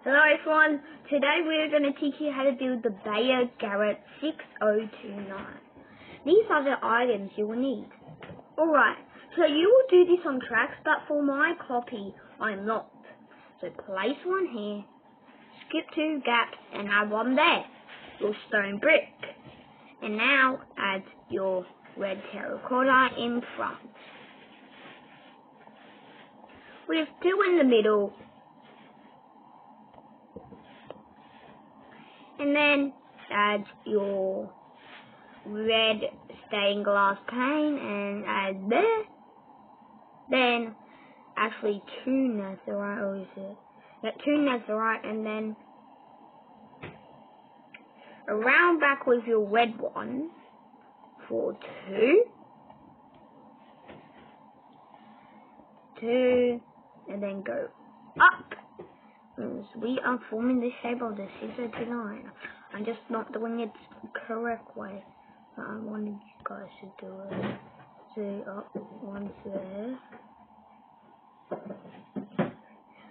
Hello everyone, today we're going to teach you how to build the Beyer Garratt 6029. These are the items you will need. Alright, so you will do this on tracks, but for my copy, I'm not. So place one here, skip 2 gaps and add one there, your stone brick. And now add your red terracotta in front. With 2 in the middle. And then add your red stained glass pane and add there. Then actually 2 netherite, or is it? Yeah, 2 netherite, and then around back with your red one for 2, and then go up. We are forming the shape of the 6029. I'm just not doing it the correct way. But I wanted you guys to do it. So up, one there.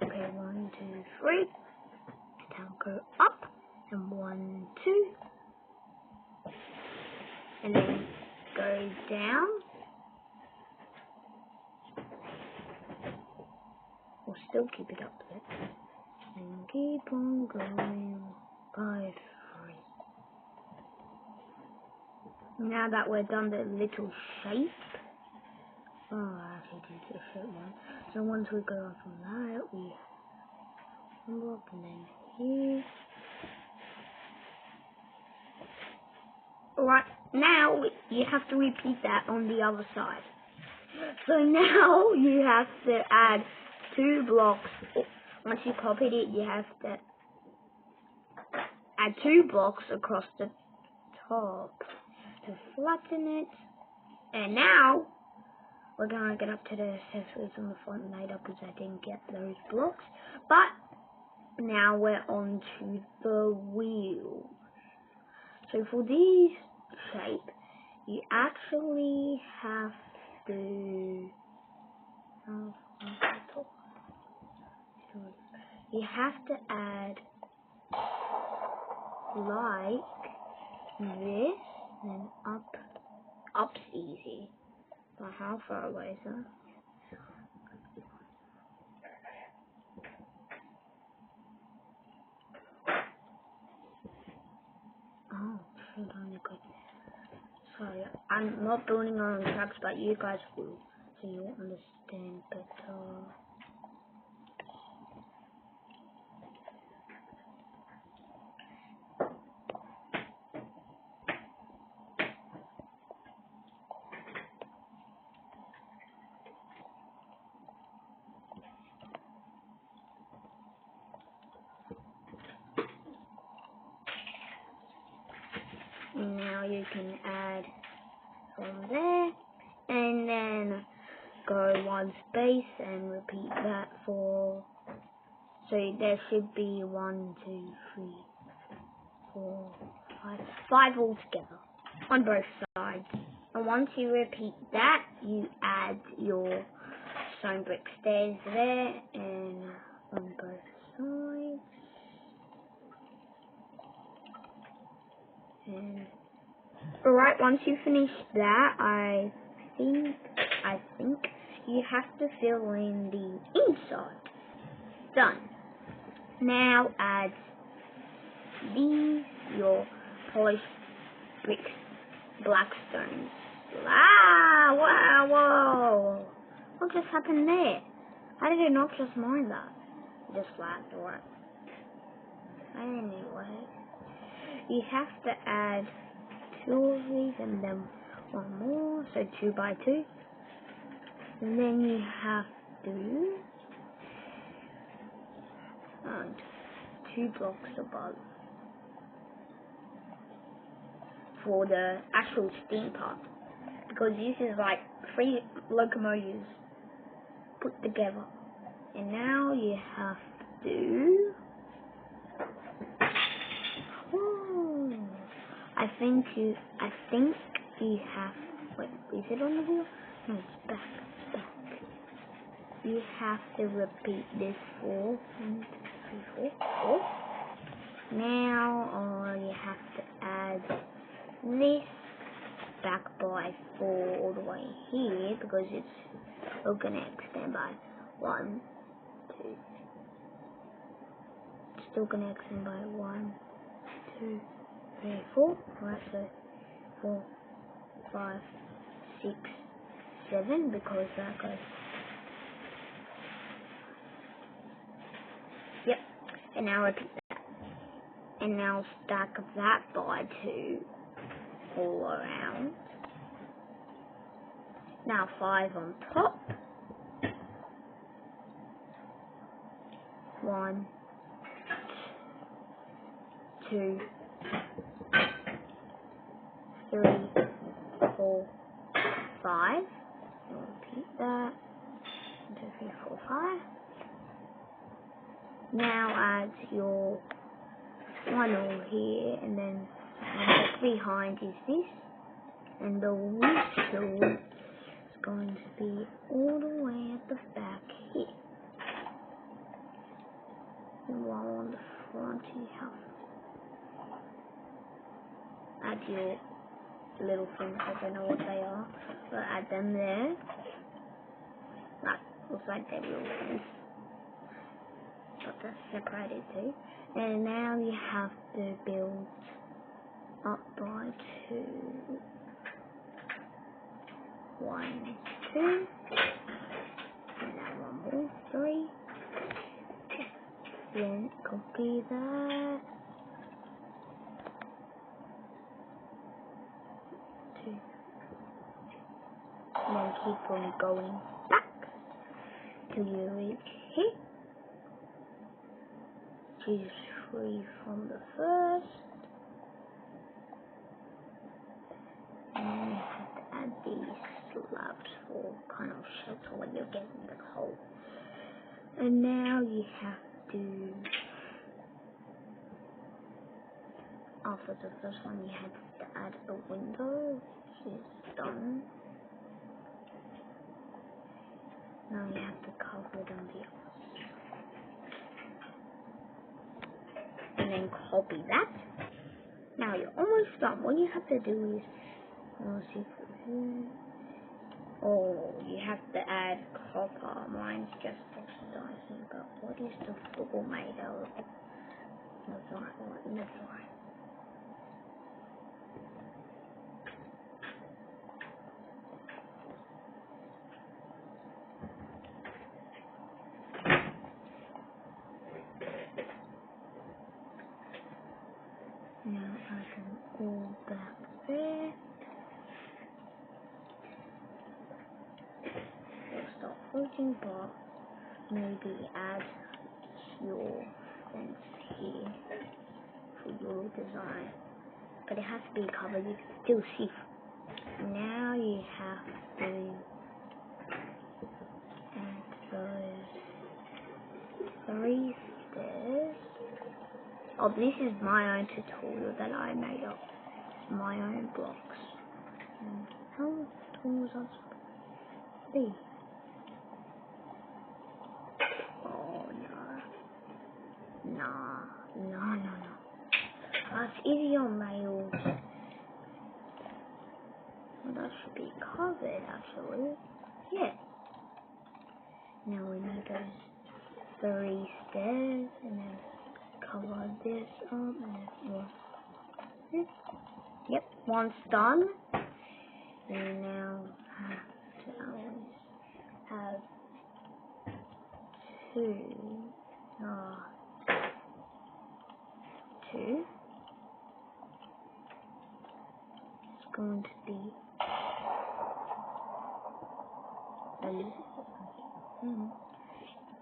Okay, 1, 2, 3. Now go up, and 1, 2. And then go down. We'll still keep it up there. And keep on going by 3. Now that we're done the little shape, I actually did the shape one. So once we go on from that, we block and then here. Alright, now you have to repeat that on the other side. So now you have to add 2 blocks. Once you copied it, you have to add 2 blocks across the top to flatten it. And now we're gonna get up to the accessories on the front later because I didn't get those blocks. But now we're on to the wheels. So for these shape, you actually have to add like this and up. Up's easy. But how far away is that? Oh, shit, only good. Sorry, I'm not building on tracks, but you guys will, so you'll understand better. Now you can add from there, and then go 1 space and repeat that for, so there should be 1, 2, 3, 4, 5 altogether on both sides. And once you repeat that, you add your stone brick stairs there and on both sides. And alright, once you finish that, I think you have to fill in the inside. Done. Now add these, your polished brick black stones. Ah, wow, whoa. What just happened there? How did it not just mine that? Just flat, alright. Anyway, you have to add 2 of these and then 1 more, so 2 by 2. And then you have to add 2 blocks above for the actual steam part, because this is like 3 locomotives put together. And now you have to I think you have, wait, is it on the wheel? No, it's back. You have to repeat this 4, 1, 2, 3, 4, Now you have to add this back by 4 all the way here because we're going to extend by 1, 2. Still going to extend by 1, 2, 3, 4. Right, so 4, 5, 6, 7 because that goes. Yep. And now repeat that. And now stack that by 2 all around. Now 5 on top. 1, 2, 3, 4, 5. Repeat that. 1, 2, 3, 4, 5. Now add your funnel here, and then what's behind is this, and the whistle is going to be all the way at the back here. And while on the front you have add your little things, I don't know what they are, but add them there. That looks like they're little things, but that's separated too. And now you have to build up by 2. 1, 2, and then 1 more, 3. Then copy that. 2. And then keep on going back till you reach here. Choose 3 from the first. And then you have to add these slabs for kind of shelter when you're getting the hole. And now you have to, after the first one, you have to add a window, which is done. Now you have to cover it on the other. And then copy that. Now you're almost done. What you have to do is, you have to add copper. Mine's just oxidizing, but what is the football made of? That's right. Now I can go back there. We'll start floating, but maybe add your fence here for your design. But it has to be covered, you can still see. Now you have to add those 3 stairs. Oh, this is my own tutorial that I made up. My own blocks. And how tall was I supposed to be? Oh no. No. That's easy on nails. Well, that should be covered actually. Yeah. Now we need those 3 stairs and then cover this up and then one. Yep, one's done. And now have to always have 2. 2. It's going to be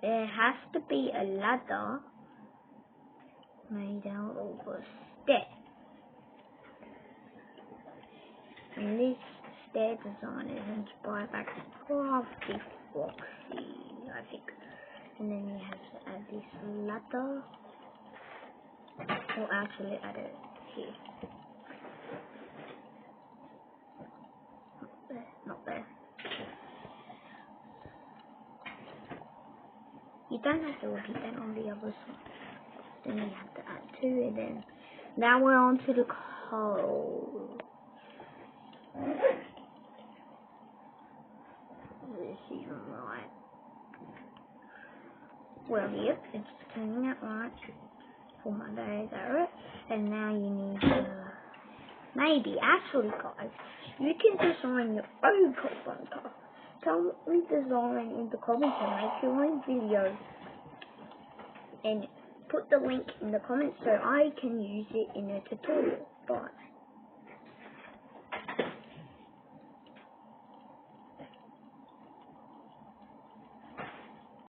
there has to be a ladder made out of a stair. And this stair design is inspired by Crafty Foxy, I think. And then you have to add this ladder. Or actually add it here. Not there. You don't have to repeat that on the other side. then you have to add 2, and then now we're on to the code. This isn't right. Well, yep, it's turning out right for my Garratt. And now you need to actually guys, you can design your own carbon car. Tell me design in the comments and make your own video. And put the link in the comments so I can use it in a tutorial. Bye.